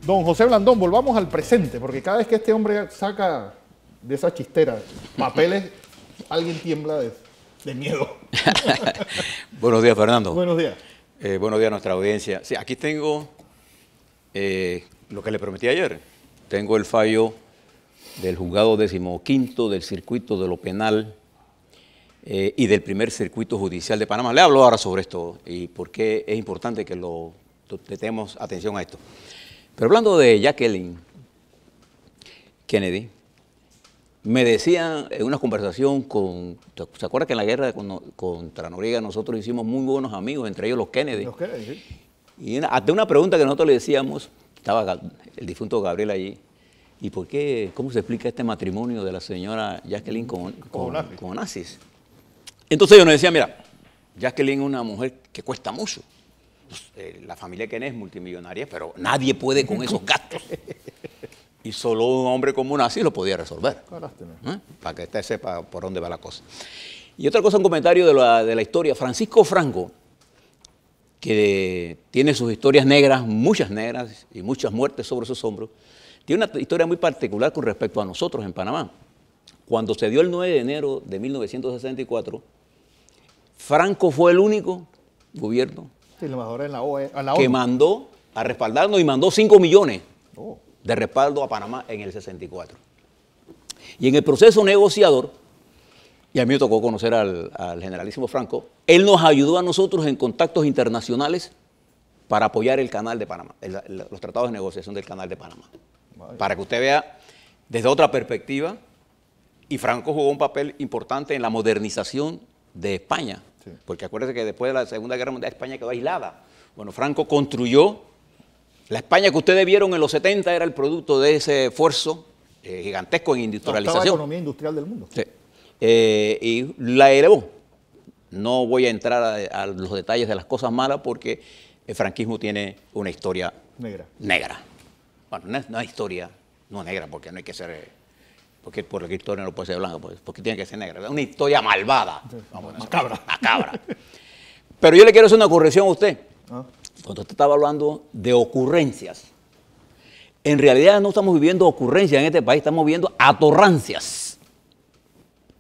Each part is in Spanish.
Don José Blandón, volvamos al presente, porque cada vez que este hombre saca de esa chistera papeles, alguien tiembla de miedo. Buenos días, Fernando. Buenos días. Buenos días a nuestra audiencia. Sí, aquí tengo lo que le prometí ayer. Tengo el fallo del juzgado 15º del circuito de lo penal y del primer circuito judicial de Panamá. Le hablo ahora sobre esto y por qué es importante que le demos atención a esto. Pero hablando de Jacqueline Kennedy, me decían en una conversación ¿se acuerda que en la guerra contra Noriega nosotros hicimos muy buenos amigos, entre ellos los Kennedy? Los Kennedy, sí. Y ante una pregunta que nosotros le decíamos, estaba el difunto Gabriel allí, ¿y por qué, cómo se explica este matrimonio de la señora Jacqueline con Onassis? Entonces ellos nos decían, mira, Jacqueline es una mujer que cuesta mucho. La familia Kennedy es multimillonaria, pero nadie puede con esos gastos. Y solo un hombre como Onassis lo podía resolver. Para que usted sepa por dónde va la cosa. Y otra cosa, un comentario de la historia. Francisco Franco, que tiene sus historias negras y muchas muertes sobre sus hombros, tiene una historia muy particular con respecto a nosotros en Panamá. Cuando se dio el 9 de enero de 1964, Franco fue el único gobierno que mandó a respaldarnos y mandó 5 millones de respaldo a Panamá en el 64. Y en el proceso negociador, y a mí me tocó conocer al generalísimo Franco, él nos ayudó a nosotros en contactos internacionales para apoyar el canal de Panamá, los tratados de negociación del canal de Panamá. Para que usted vea desde otra perspectiva, y Franco jugó un papel importante en la modernización de España, sí. Porque acuérdense que después de la Segunda Guerra Mundial España quedó aislada. Bueno, Franco construyó la España que ustedes vieron en los 70, era el producto de ese esfuerzo gigantesco en industrialización. La economía industrial del mundo. Sí. Y la elevó. No voy a entrar a los detalles de las cosas malas porque el franquismo tiene una historia negra. Bueno, no es historia, no negra, porque no hay que ser, porque por la historia no puede ser blanca, porque tiene que ser negra. Es una historia malvada. Macabra. Macabra. Pero yo le quiero hacer una corrección a usted. Cuando usted estaba hablando de ocurrencias, en realidad no estamos viviendo ocurrencias en este país, estamos viviendo atorrancias.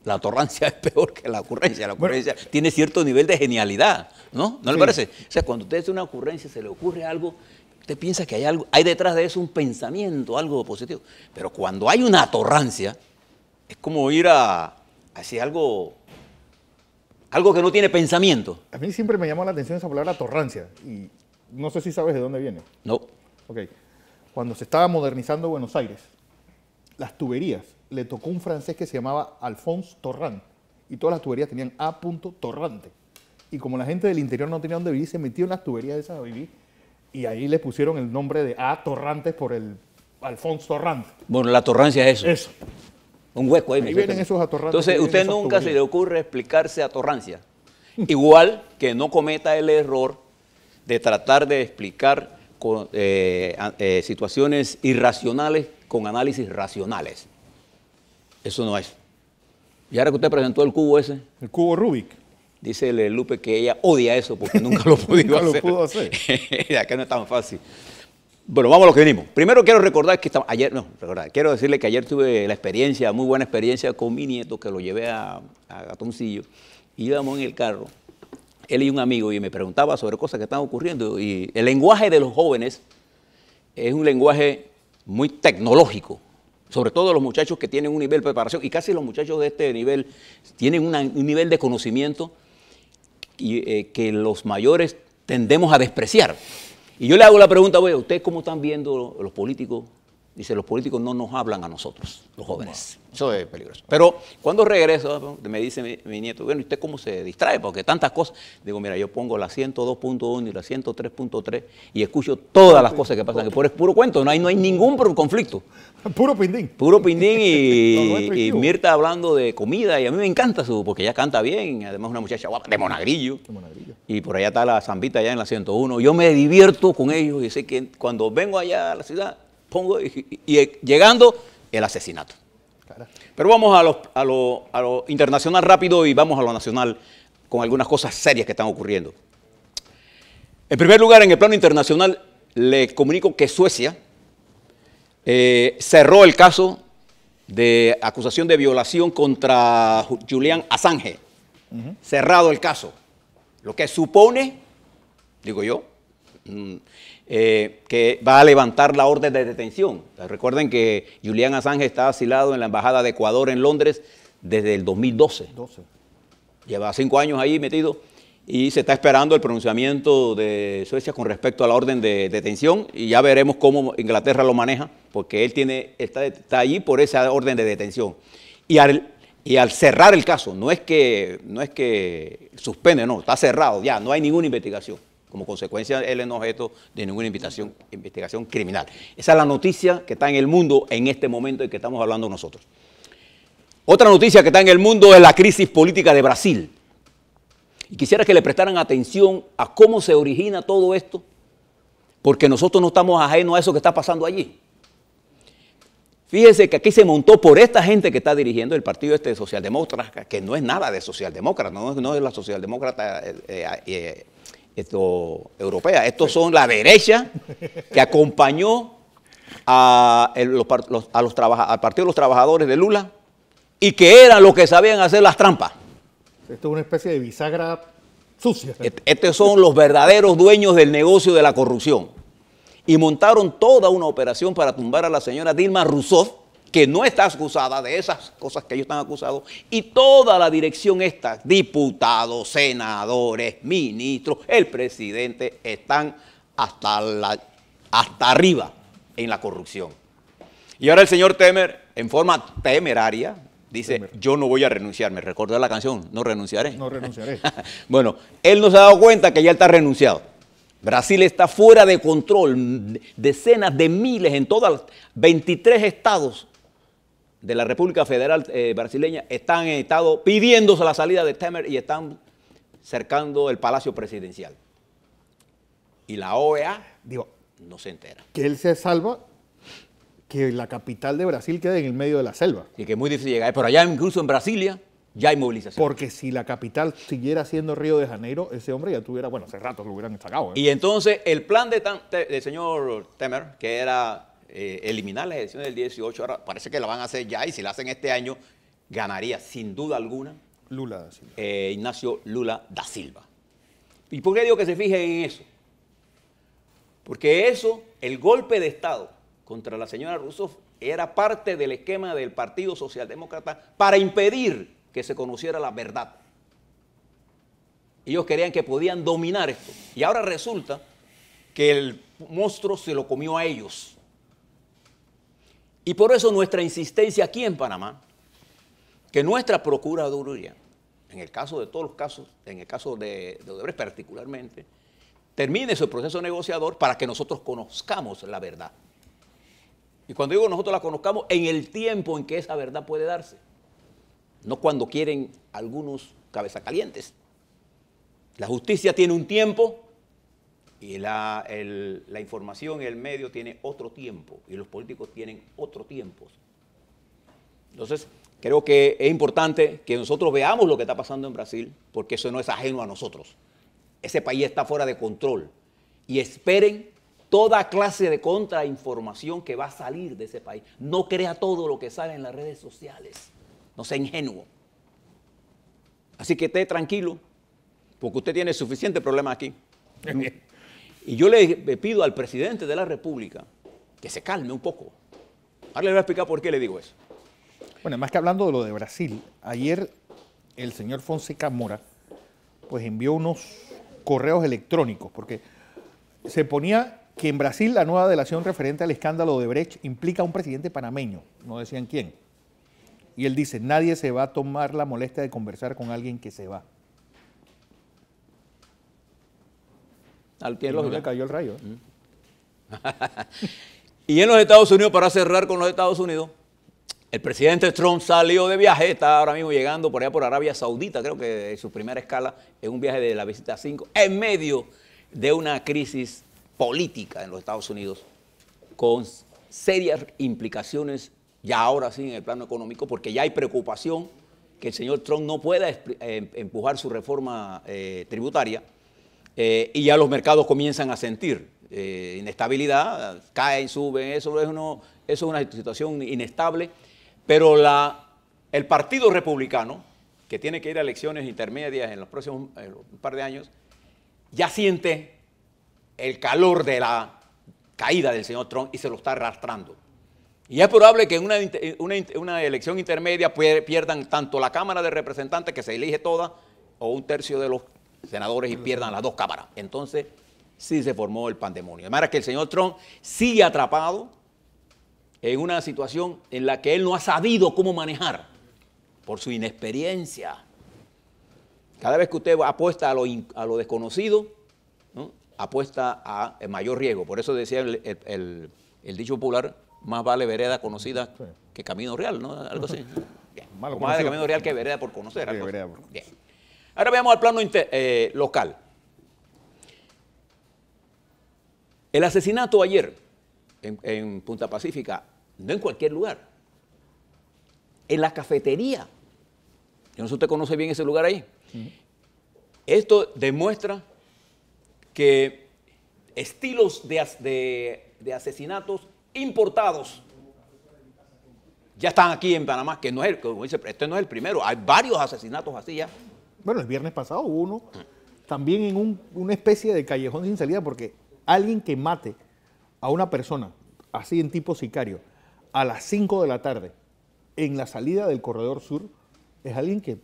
La atorrancia es peor que la ocurrencia. La ocurrencia tiene cierto nivel de genialidad, ¿no? ¿No le parece? O sea, cuando usted hace una ocurrencia, se le ocurre algo, usted piensa que hay detrás de eso un pensamiento, algo positivo. Pero cuando hay una atorrancia, es como ir a hacer algo que no tiene pensamiento. A mí siempre me llamó la atención esa palabra atorrancia. Y no sé si sabes de dónde viene. No. Ok. Cuando se estaba modernizando Buenos Aires, las tuberías, le tocó un francés que se llamaba Alphonse Torrent. Y todas las tuberías tenían A. Torrante. Y como la gente del interior no tenía dónde vivir, se metió en las tuberías esas a vivir. Y ahí le pusieron el nombre de A. Torrantes por el Alphonse Torrent. Bueno, la atorrancia es eso. Eso. Un hueco ahí. Ahí vienen esos atorrantes. Entonces, usted nunca se le ocurre explicarse atorrancia. Igual que no cometa el error de tratar de explicar situaciones irracionales con análisis racionales. Eso no es. Y ahora que usted presentó el cubo ese. El cubo Rubik. Dice Lupe que ella odia eso porque nunca lo pudo hacer. Lo pudo hacer. Acá no es tan fácil. Bueno, vamos a lo que venimos. Primero quiero recordar que quiero decirle que ayer tuve la experiencia, muy buena experiencia con mi nieto, que lo llevé a Gatoncillo. Íbamos en el carro, él y un amigo, y me preguntaba sobre cosas que estaban ocurriendo. Y el lenguaje de los jóvenes es un lenguaje muy tecnológico, sobre todo los muchachos que tienen un nivel de preparación, y casi los muchachos de este nivel tienen un nivel de conocimiento que los mayores tendemos a despreciar. Y yo le hago la pregunta, oye, ¿ustedes cómo están viendo los políticos? Dice, los políticos no nos hablan a nosotros, los jóvenes. Eso es peligroso. Pero cuando regreso, me dice mi nieto, bueno, ¿y usted cómo se distrae? Porque tantas cosas. Digo, mira, yo pongo la 102.1 y la 103.3 y escucho todas las cosas que pasan. Que es puro cuento, no hay ningún conflicto. Puro pindín. Puro pindín y Mirta hablando de comida. Y a mí me encanta porque ella canta bien. Además, una muchacha guapa de Monagrillo. Y por allá está la Zambita, allá en la 101. Yo me divierto con ellos y sé que cuando vengo allá a la ciudad, pongo y llegando el asesinato. Pero vamos a lo internacional rápido y vamos a lo nacional con algunas cosas serias que están ocurriendo. En primer lugar, en el plano internacional, le comunico que Suecia cerró el caso de acusación de violación contra Julian Assange. Cerrado el caso. Lo que supone, digo yo, que va a levantar la orden de detención. Recuerden que Julian Assange está asilado en la Embajada de Ecuador en Londres desde el 2012. Lleva 5 años ahí metido y se está esperando el pronunciamiento de Suecia con respecto a la orden de detención y ya veremos cómo Inglaterra lo maneja, porque él está allí por esa orden de detención. Y al cerrar el caso, no es que suspende, no, está cerrado ya, no hay ninguna investigación. Como consecuencia, él es objeto de ninguna investigación criminal. Esa es la noticia que está en el mundo en este momento en que estamos hablando nosotros. Otra noticia que está en el mundo es la crisis política de Brasil. Y quisiera que le prestaran atención a cómo se origina todo esto, porque nosotros no estamos ajenos a eso que está pasando allí. Fíjense que aquí se montó por esta gente que está dirigiendo el partido socialdemócrata, que no es nada de socialdemócrata, no es la socialdemócrata europea. Estos son la derecha que acompañó al Partido de los Trabajadores de Lula y que eran los que sabían hacer las trampas. Esto es una especie de bisagra sucia. Estos son los verdaderos dueños del negocio de la corrupción. Y montaron toda una operación para tumbar a la señora Dilma Rousseff, que no está acusada de esas cosas que ellos están acusados, y toda la dirección está, diputados, senadores, ministros, el presidente, están hasta arriba en la corrupción. Y ahora el señor Temer, en forma temeraria, dice, yo no voy a renunciar. Me recordó la canción, no renunciaré. No renunciaré. Bueno, él no se ha dado cuenta que ya está renunciado. Brasil está fuera de control. Decenas de miles en todos 23 estados de la República Federal brasileña están en estado pidiéndose la salida de Temer y están cercando el Palacio Presidencial. Y la OEA no se entera. Que él se salva, que la capital de Brasil quede en el medio de la selva. Y que es muy difícil llegar. Pero allá incluso en Brasilia ya hay movilización. Porque si la capital siguiera siendo Río de Janeiro, ese hombre ya tuviera, bueno, hace rato lo hubieran sacado. Y entonces el plan del señor Temer, que era eliminar las elecciones del 18, ahora parece que la van a hacer ya, y si la hacen este año, ganaría sin duda alguna Lula da Silva. Ignacio Lula da Silva. ¿Y por qué digo que se fijen en eso? Porque eso, el golpe de Estado contra la señora Rousseff, era parte del esquema del Partido Socialdemócrata para impedir que se conociera la verdad. Ellos creían que podían dominar esto. Y ahora resulta que el monstruo se lo comió a ellos. Y por eso nuestra insistencia aquí en Panamá, que nuestra Procuraduría, en el caso de todos los casos, en el caso de Odebrecht particularmente, termine su proceso negociador para que nosotros conozcamos la verdad. Y cuando digo nosotros la conozcamos, en el tiempo en que esa verdad puede darse. No cuando quieren algunos cabezas calientes. La justicia tiene un tiempo y la información y el medio tiene otro tiempo y los políticos tienen otro tiempo. Entonces, creo que es importante que nosotros veamos lo que está pasando en Brasil, porque eso no es ajeno a nosotros. Ese país está fuera de control y esperen toda clase de contrainformación que va a salir de ese país. No crea todo lo que sale en las redes sociales. No sea ingenuo. Así que esté tranquilo, porque usted tiene suficiente problema aquí. Y yo le pido al presidente de la República que se calme un poco. Ahora le voy a explicar por qué le digo eso. Bueno, más que hablando de lo de Brasil, ayer el señor Fonseca Mora pues envió unos correos electrónicos, porque se ponía que en Brasil la nueva delación referente al escándalo de Odebrecht implica a un presidente panameño, no decían quién. Y él dice, nadie se va a tomar la molestia de conversar con alguien que se va. Al pie no le cayó el rayo. Y en los Estados Unidos, para cerrar con los Estados Unidos, el presidente Trump salió de viaje, está ahora mismo llegando por allá por Arabia Saudita, creo que es su primera escala, en un viaje de la visita 5, en medio de una crisis política en los Estados Unidos, con serias implicaciones ya ahora sí en el plano económico, porque ya hay preocupación que el señor Trump no pueda empujar su reforma tributaria, y ya los mercados comienzan a sentir inestabilidad, caen, suben, eso es uno eso es una situación inestable, pero el Partido Republicano, que tiene que ir a elecciones intermedias en los próximos un par de años, ya siente el calor de la caída del señor Trump y se lo está arrastrando. Y es probable que en una elección intermedia pierdan tanto la Cámara de Representantes, que se elige toda, o un tercio de los senadores y pierdan las dos cámaras. Entonces, sí se formó el pandemonio. De manera que el señor Trump sigue atrapado en una situación en la que él no ha sabido cómo manejar por su inexperiencia. Cada vez que usted apuesta a lo desconocido, ¿no?, apuesta a mayor riesgo. Por eso decía el dicho popular, más vale vereda conocida que camino real, ¿no? Algo así. Bien. Más vale camino real que vereda por conocer. Algo así. Bien. Ahora veamos al plano local. El asesinato ayer en Punta Pacífica, no en cualquier lugar, en la cafetería. Yo no sé si usted conoce bien ese lugar ahí. Esto demuestra que estilos de asesinatos importados ya están aquí en Panamá, que no es, como dice, este no es el primero, hay varios asesinatos así ya. Bueno, el viernes pasado hubo uno, también en una especie de callejón sin salida, porque alguien que mate a una persona, así en tipo sicario, a las 5 de la tarde, en la salida del Corredor Sur, es alguien que,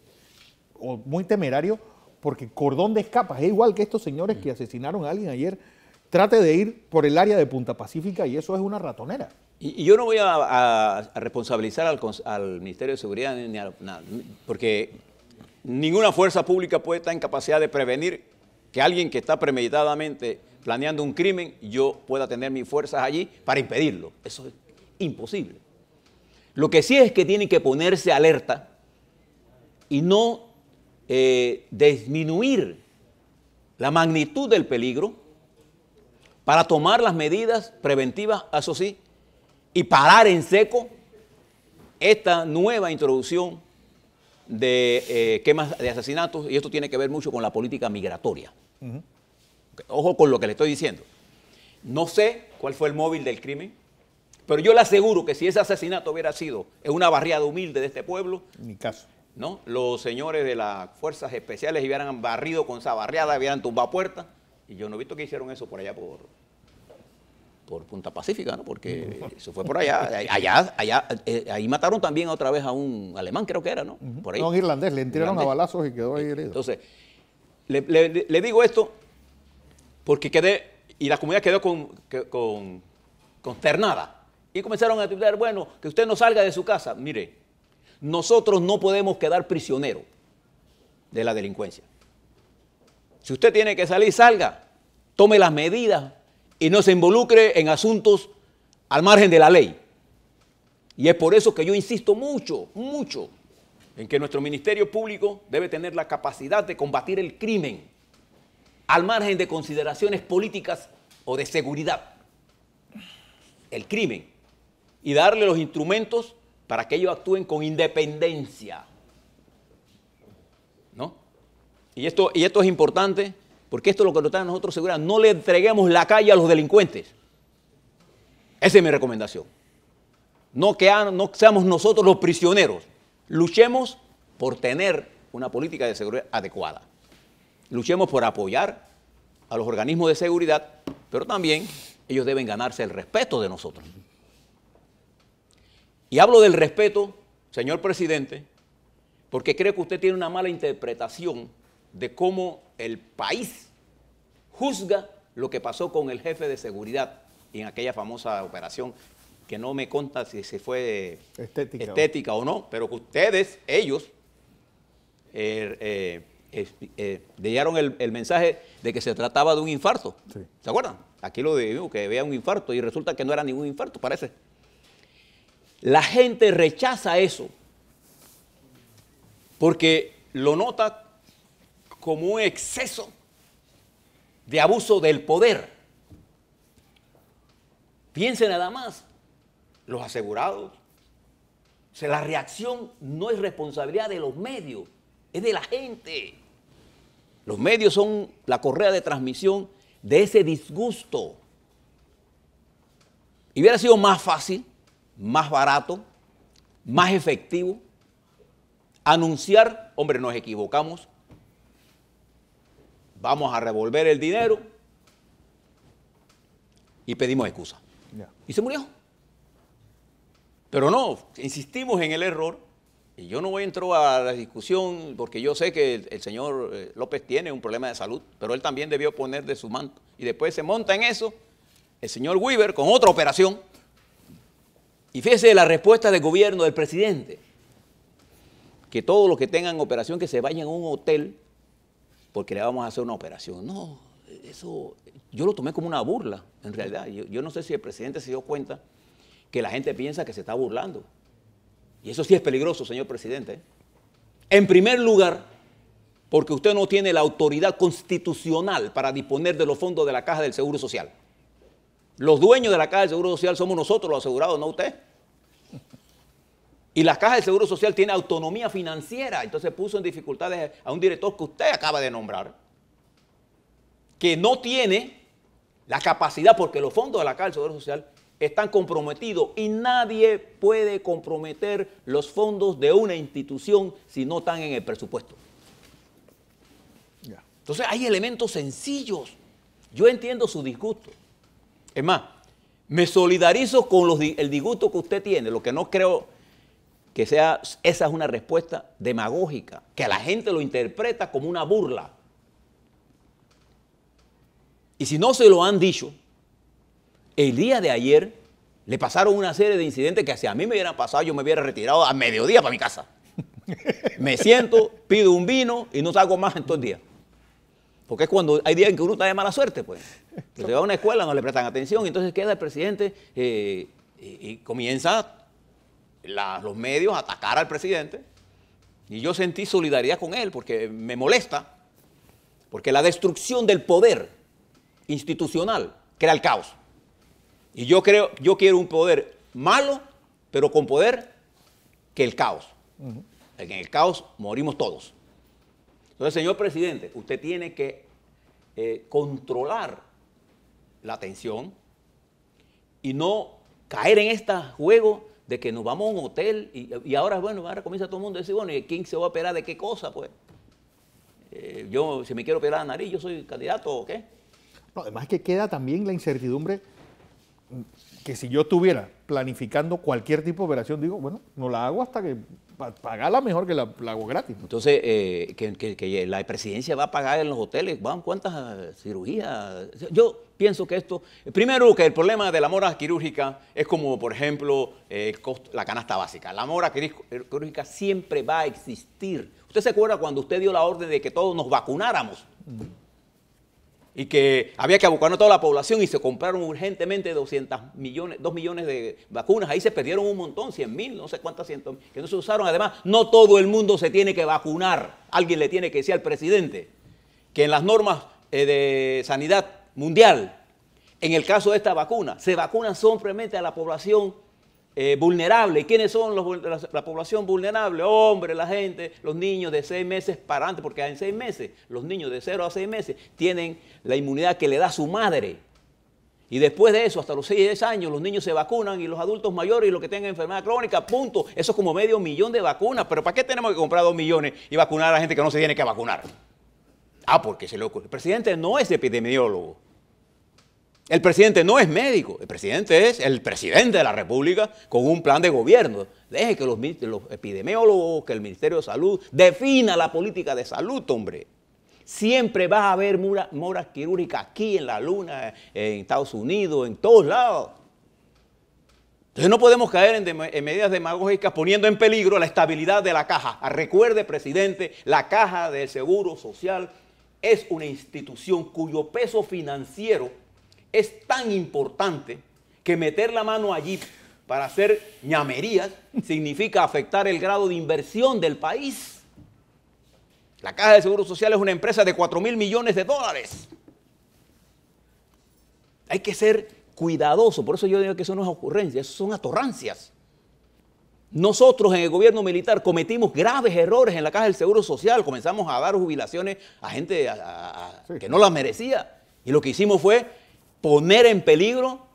o muy temerario, porque cordón de escapas, es igual que estos señores que asesinaron a alguien ayer, trate de ir por el área de Punta Pacífica y eso es una ratonera. Y yo no voy a responsabilizar al Ministerio de Seguridad, porque ninguna fuerza pública puede estar en capacidad de prevenir que alguien que está premeditadamente planeando un crimen, yo pueda tener mis fuerzas allí para impedirlo. Eso es imposible. Lo que sí es que tienen que ponerse alerta y no disminuir la magnitud del peligro para tomar las medidas preventivas, eso sí, y parar en seco esta nueva introducción de quemas de asesinatos, y esto tiene que ver mucho con la política migratoria. Ojo con lo que le estoy diciendo. No sé cuál fue el móvil del crimen, pero yo le aseguro que si ese asesinato hubiera sido en una barriada humilde de este pueblo, ni caso, ¿no?, los señores de las fuerzas especiales hubieran barrido con esa barriada, hubieran tumbado puertas, y yo no he visto que hicieron eso por allá por Punta Pacífica, ¿no? Porque eso fue por allá. Ahí mataron también otra vez a un alemán, creo que era, ¿no? Por ahí. No, un irlandés, le tiraron a balazos y quedó ahí herido. Entonces, le digo esto porque la comunidad quedó consternada. Y comenzaron a titular, bueno, que usted no salga de su casa. Mire, nosotros no podemos quedar prisioneros de la delincuencia. Si usted tiene que salir, salga, tome las medidas y no se involucre en asuntos al margen de la ley. Y es por eso que yo insisto mucho, mucho, en que nuestro Ministerio Público debe tener la capacidad de combatir el crimen al margen de consideraciones políticas o de seguridad. El crimen. Y darle los instrumentos para que ellos actúen con independencia, ¿no? Y esto es importante, porque esto es lo que nos da a nosotros seguridad. No le entreguemos la calle a los delincuentes. Esa es mi recomendación. No seamos nosotros los prisioneros. Luchemos por tener una política de seguridad adecuada. Luchemos por apoyar a los organismos de seguridad, pero también ellos deben ganarse el respeto de nosotros. Y hablo del respeto, señor presidente, porque creo que usted tiene una mala interpretación de cómo el país juzga lo que pasó con el jefe de seguridad en aquella famosa operación, que no me consta si se fue estética o no, pero que ustedes, ellos, dieron el mensaje de que se trataba de un infarto. Sí. ¿Se acuerdan? Aquí lo digo, que había un infarto y resulta que no era ningún infarto, parece. La gente rechaza eso porque lo nota como un exceso de abuso del poder. Piensen nada más, los asegurados. O sea, la reacción no es responsabilidad de los medios, es de la gente. Los medios son la correa de transmisión de ese disgusto. Y hubiera sido más fácil más barato, más efectivo, anunciar, hombre, nos equivocamos, vamos a revolver el dinero y pedimos excusa. Ya. Y se murió. Pero no, insistimos en el error. Y yo no entro a la discusión porque yo sé que el señor López tiene un problema de salud, pero él también debió poner de su manto. Y después se monta en eso el señor Weaver con otra operación. Y fíjese la respuesta del gobierno, del presidente, que todos los que tengan operación que se vayan a un hotel porque le vamos a hacer una operación. No, eso yo lo tomé como una burla, en realidad. Yo no sé si el presidente se dio cuenta que la gente piensa que se está burlando. Y eso sí es peligroso, señor presidente. En primer lugar, porque usted no tiene la autoridad constitucional para disponer de los fondos de la Caja del Seguro Social. Los dueños de la Caja del Seguro Social somos nosotros, los asegurados, no usted. Y la Caja del Seguro Social tiene autonomía financiera, entonces puso en dificultades a un director que usted acaba de nombrar, que no tiene la capacidad, porque los fondos de la Caja del Seguro Social están comprometidos y nadie puede comprometer los fondos de una institución si no están en el presupuesto. Ya. Entonces hay elementos sencillos. Yo entiendo su disgusto. Es más, me solidarizo con el disgusto que usted tiene. Lo que no creo que sea, esa es una respuesta demagógica, que la gente lo interpreta como una burla. Y si no se lo han dicho, el día de ayer le pasaron una serie de incidentes que si a mí me hubieran pasado, yo me hubiera retirado a mediodía para mi casa. Me siento, pido un vino y no salgo más en todo el día. Porque es cuando hay días en que uno está de mala suerte, pues. Que se va a una escuela, no le prestan atención, y entonces queda el presidente y comienza los medios a atacar al presidente. Y yo sentí solidaridad con él porque me molesta, porque la destrucción del poder institucional crea el caos. Y yo quiero un poder malo, pero con poder que el caos. En el caos morimos todos. Entonces, señor presidente, usted tiene que controlar la tensión y no caer en este juego de que nos vamos a un hotel y ahora, bueno, ahora comienza todo el mundo a decir, bueno, ¿y quién se va a operar de qué cosa? Pues yo, si me quiero operar la nariz, ¿yo soy candidato o qué? No, además que queda también la incertidumbre que si yo estuviera planificando cualquier tipo de operación, digo, bueno, no la hago hasta que pagarla mejor que la hago gratis. Entonces, que la presidencia va a pagar en los hoteles, ¿cuántas cirugías? Yo pienso que esto, primero que el problema de la mora quirúrgica es como, por ejemplo, la canasta básica. La mora quirúrgica siempre va a existir. ¿Usted se acuerda cuando usted dio la orden de que todos nos vacunáramos? Y que había que vacunar a toda la población y se compraron urgentemente 2 millones de vacunas. Ahí se perdieron un montón, 100.000, no sé cuántas cientos, que no se usaron. Además, no todo el mundo se tiene que vacunar. Alguien le tiene que decir al presidente que en las normas de sanidad mundial, en el caso de esta vacuna, se vacunan simplemente a la población vulnerable. ¿Y quiénes son la población vulnerable? Hombre, la gente, los niños de 6 meses para adelante, porque en 6 meses, los niños de 0 a 6 meses tienen la inmunidad que le da su madre. Y después de eso, hasta los 6 años, los niños se vacunan y los adultos mayores y los que tengan enfermedad crónica, punto. Eso es como 500.000 de vacunas. ¿Pero para qué tenemos que comprar 2 millones y vacunar a la gente que no se tiene que vacunar? Porque se le ocurre. El presidente no es epidemiólogo. El presidente no es médico, el presidente es el presidente de la República con un plan de gobierno. Deje que los epidemiólogos, que el Ministerio de Salud defina la política de salud, hombre. Siempre va a haber moras quirúrgicas aquí en la Luna, en Estados Unidos, en todos lados. Entonces no podemos caer en medidas demagógicas poniendo en peligro la estabilidad de la caja. Recuerde, presidente, la Caja del Seguro Social es una institución cuyo peso financiero es tan importante que meter la mano allí para hacer ñamerías significa afectar el grado de inversión del país. La Caja de Seguro Social es una empresa de 4.000 millones de dólares. Hay que ser cuidadoso, por eso yo digo que eso no es ocurrencia, eso son atorrancias. Nosotros en el gobierno militar cometimos graves errores en la Caja del Seguro Social, comenzamos a dar jubilaciones a gente que no las merecía y lo que hicimos fue poner en peligro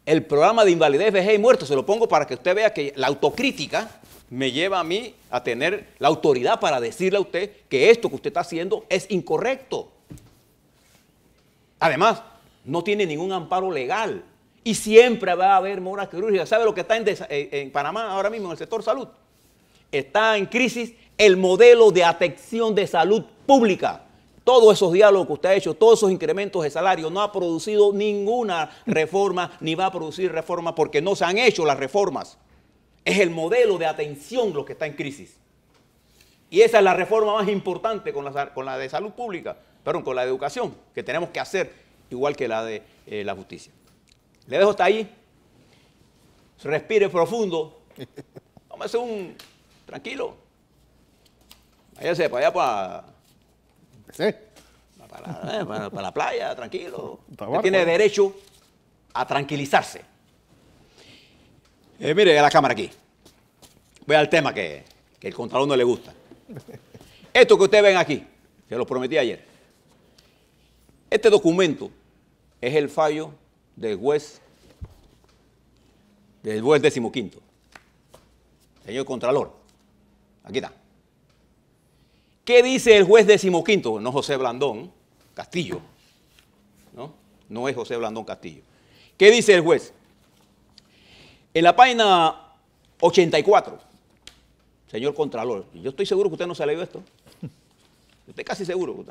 el programa de invalidez, vejez y muerte. Se lo pongo para que usted vea que la autocrítica me lleva a mí a tener la autoridad para decirle a usted que esto que usted está haciendo es incorrecto. Además, no tiene ningún amparo legal y siempre va a haber moras quirúrgicas. ¿Sabe lo que está en Panamá ahora mismo en el sector salud? Está en crisis el modelo de atención de salud pública. Todos esos diálogos que usted ha hecho, todos esos incrementos de salario, no ha producido ninguna reforma ni va a producir reforma porque no se han hecho las reformas. Es el modelo de atención lo que está en crisis. Y esa es la reforma más importante con la de salud pública, perdón, con la de educación, que tenemos que hacer igual que la de la justicia. Le dejo hasta ahí. Respire profundo. Tómese un tranquilo. Váyase para allá para la playa, tranquilo. Usted tiene derecho a tranquilizarse. Mire la cámara aquí. Voy al tema que el Contralor no le gusta. Esto que ustedes ven aquí, se lo prometí ayer. Este documento es el fallo del juez 15º. Señor Contralor, aquí está. ¿Qué dice el juez 15º? No José Blandón Castillo. No es José Blandón Castillo. ¿Qué dice el juez? En la página 84, señor Contralor, yo estoy seguro que usted no se ha leído esto. Estoy casi seguro.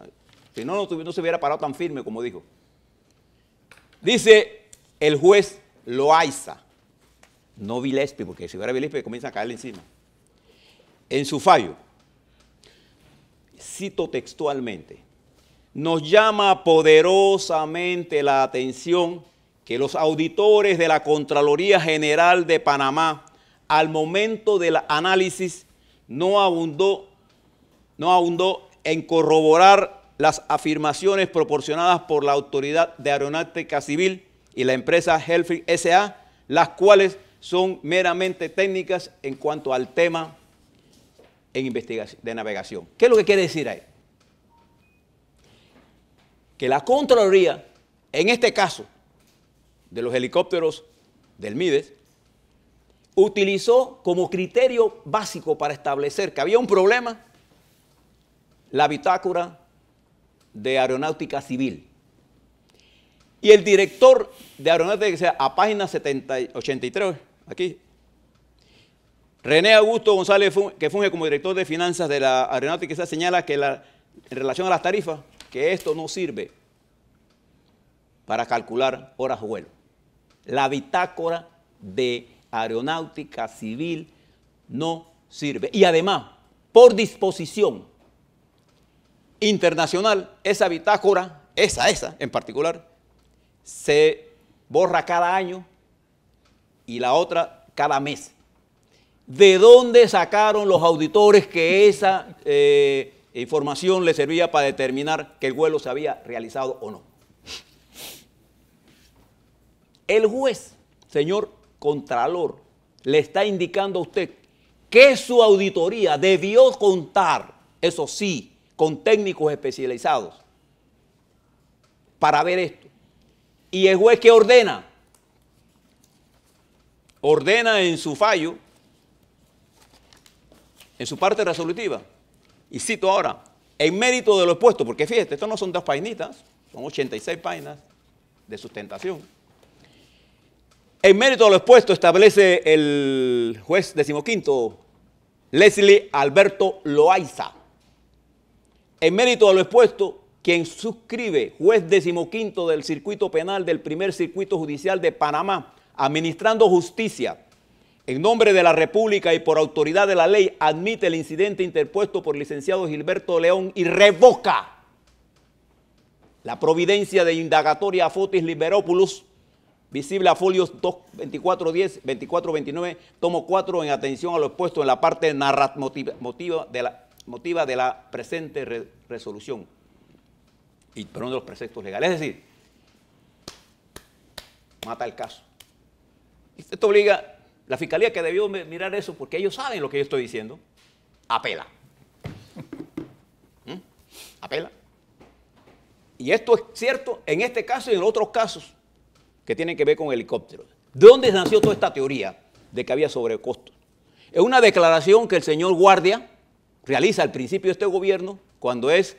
Si no, no se hubiera parado tan firme como dijo. Dice el juez Loaiza, no Vilespi, porque si hubiera Vilespi comienza a caerle encima. En su fallo, cito textualmente, nos llama poderosamente la atención que los auditores de la Contraloría General de Panamá, al momento del análisis, no abundó en corroborar las afirmaciones proporcionadas por la Autoridad de Aeronáutica Civil y la empresa Helfrich S.A., las cuales son meramente técnicas en cuanto al tema en investigación de navegación. ¿Qué es lo que quiere decir ahí? Que la Contraloría, en este caso, de los helicópteros del MIDES, utilizó como criterio básico para establecer que había un problema la bitácora de Aeronáutica Civil. Y el director de Aeronáutica, a página 83, aquí, René Augusto González, que funge como director de finanzas de la Aeronáutica, señala que en relación a las tarifas, que esto no sirve para calcular horas vuelo. La bitácora de Aeronáutica Civil no sirve. Y además, por disposición internacional, esa bitácora, esa en particular, se borra cada año y la otra cada mes. ¿De dónde sacaron los auditores que esa información les servía para determinar que el vuelo se había realizado o no? El juez, señor Contralor, le está indicando a usted que su auditoría debió contar, eso sí, con técnicos especializados para ver esto. Y el juez, ¿qué ordena? Ordena en su fallo, en su parte resolutiva, y cito ahora, en mérito de lo expuesto, porque fíjate, esto no son 2 painitas, son 86 páginas de sustentación. En mérito de lo expuesto establece el juez 15º, Leslie Alberto Loaiza. En mérito de lo expuesto, quien suscribe, juez 15º del Circuito Penal del Primer Circuito Judicial de Panamá, administrando justicia, en nombre de la República y por autoridad de la ley, admite el incidente interpuesto por el licenciado Gilberto León y revoca la providencia de indagatoria a Fotis Liberopoulos, visible a folios 2410, 2429, tomo 4, en atención a lo expuesto en la parte motiva de la presente resolución y perdón, de los preceptos legales. Es decir, mata el caso. Esto obliga la Fiscalía, que debió mirar eso porque ellos saben lo que yo estoy diciendo, apela. Apela. Y esto es cierto en este caso y en otros casos que tienen que ver con helicópteros. ¿De dónde nació toda esta teoría de que había sobrecostos? Es una declaración que el señor Guardia realiza al principio de este gobierno cuando es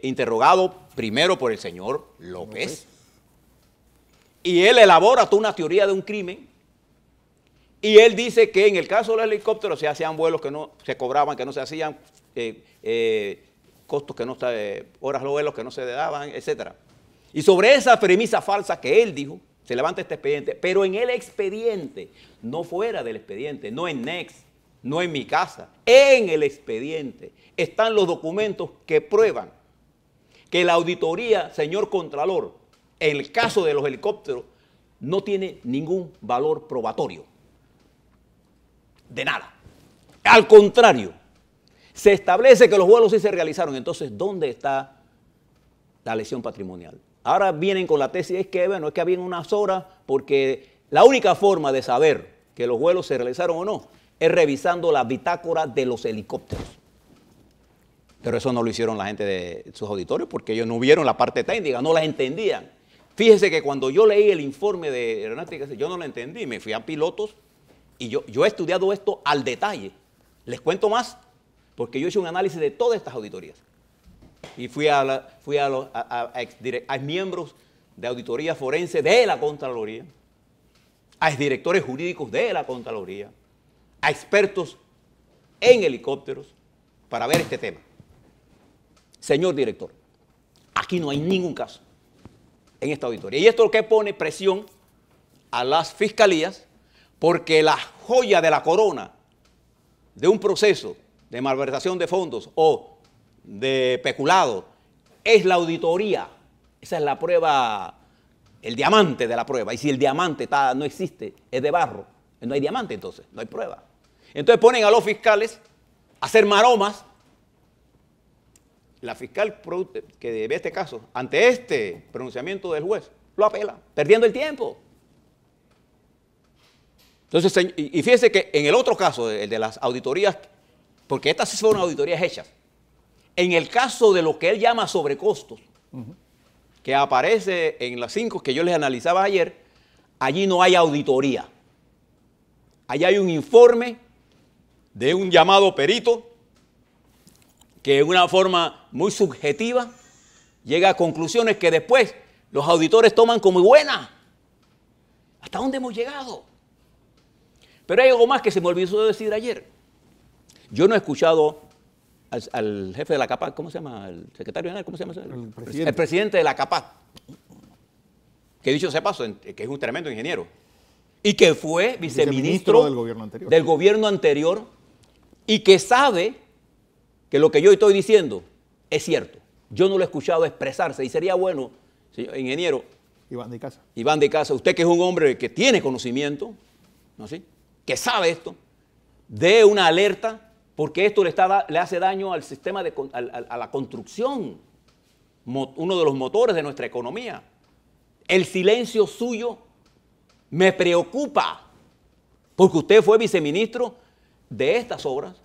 interrogado primero por el señor López. Y él elabora toda una teoría de un crimen. Y él dice que en el caso de los helicópteros se hacían vuelos que no se cobraban, que no se hacían, costos que no se, horas de vuelos que no se daban, etc. Y sobre esa premisa falsa que él dijo, se levanta este expediente, pero en el expediente, no fuera del expediente, no en Next, no en mi casa, en el expediente están los documentos que prueban que la auditoría, señor Contralor, en el caso de los helicópteros, no tiene ningún valor probatorio. De nada. Al contrario, se establece que los vuelos sí se realizaron. Entonces, ¿dónde está la lesión patrimonial? Ahora vienen con la tesis, es que había unas horas, porque la única forma de saber que los vuelos se realizaron o no es revisando la bitácora de los helicópteros. Pero eso no lo hicieron la gente de sus auditorios porque ellos no vieron la parte técnica, no la entendían. Fíjese que cuando yo leí el informe de aeronáutica, yo no lo entendí, me fui a pilotos y yo he estudiado esto al detalle. Les cuento más porque yo hice un análisis de todas estas auditorías. Y fui a miembros de auditoría forense de la Contraloría, a exdirectores jurídicos de la Contraloría, a expertos en helicópteros para ver este tema. Señor director, aquí no hay ningún caso en esta auditoría. Y esto es lo que pone presión a las fiscalías porque la joya de la corona de un proceso de malversación de fondos o de peculado es la auditoría. Esa es la prueba, el diamante de la prueba. Y si el diamante no existe, es de barro, no hay diamante entonces, no hay prueba. Entonces ponen a los fiscales a hacer maromas. La fiscal que ve este caso, ante este pronunciamiento del juez, lo apela, perdiendo el tiempo. Entonces, y fíjense que en el otro caso, el de las auditorías, porque estas sí fueron auditorías hechas, en el caso de lo que él llama sobrecostos, que aparece en las 5 que yo les analizaba ayer, allí no hay auditoría. Allí hay un informe de un llamado perito que de una forma muy subjetiva llega a conclusiones que después los auditores toman como buenas. ¿Hasta dónde hemos llegado? Pero hay algo más que se me olvidó decir ayer. Yo no he escuchado al jefe de la CAPAC, ¿cómo se llama? ¿El secretario general? ¿Cómo se llama? El presidente de la CAPAC, que dicho sea paso, que es un tremendo ingeniero, y que fue viceministro del gobierno anterior y que sabe que lo que yo estoy diciendo es cierto. Yo no lo he escuchado expresarse y sería bueno, señor ingeniero Iván de Casa, usted que es un hombre que tiene conocimiento, ¿no? ¿Sí? Que sabe esto, dé una alerta porque esto le hace daño al sistema, a la construcción, uno de los motores de nuestra economía. El silencio suyo me preocupa porque usted fue viceministro de estas obras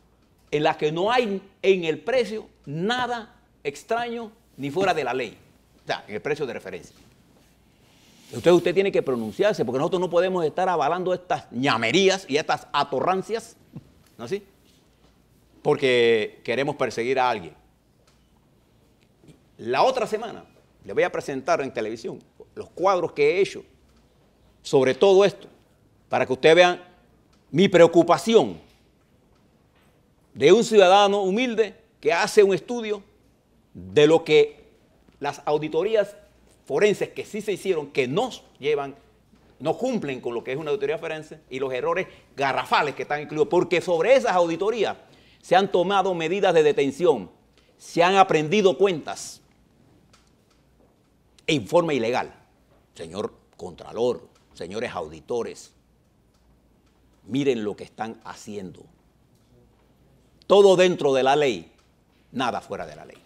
en las que no hay en el precio nada extraño ni fuera de la ley, o sea, en el precio de referencia. Entonces usted tiene que pronunciarse porque nosotros no podemos estar avalando estas ñamerías y estas atorrancias, ¿no es así? Porque queremos perseguir a alguien. La otra semana le voy a presentar en televisión los cuadros que he hecho sobre todo esto, para que ustedes vean mi preocupación de un ciudadano humilde que hace un estudio de lo que las auditorías forenses que sí se hicieron, que no cumplen con lo que es una auditoría forense y los errores garrafales que están incluidos, porque sobre esas auditorías se han tomado medidas de detención, se han aprendido cuentas e informe ilegal. Señor Contralor, señores auditores, miren lo que están haciendo. Todo dentro de la ley, nada fuera de la ley.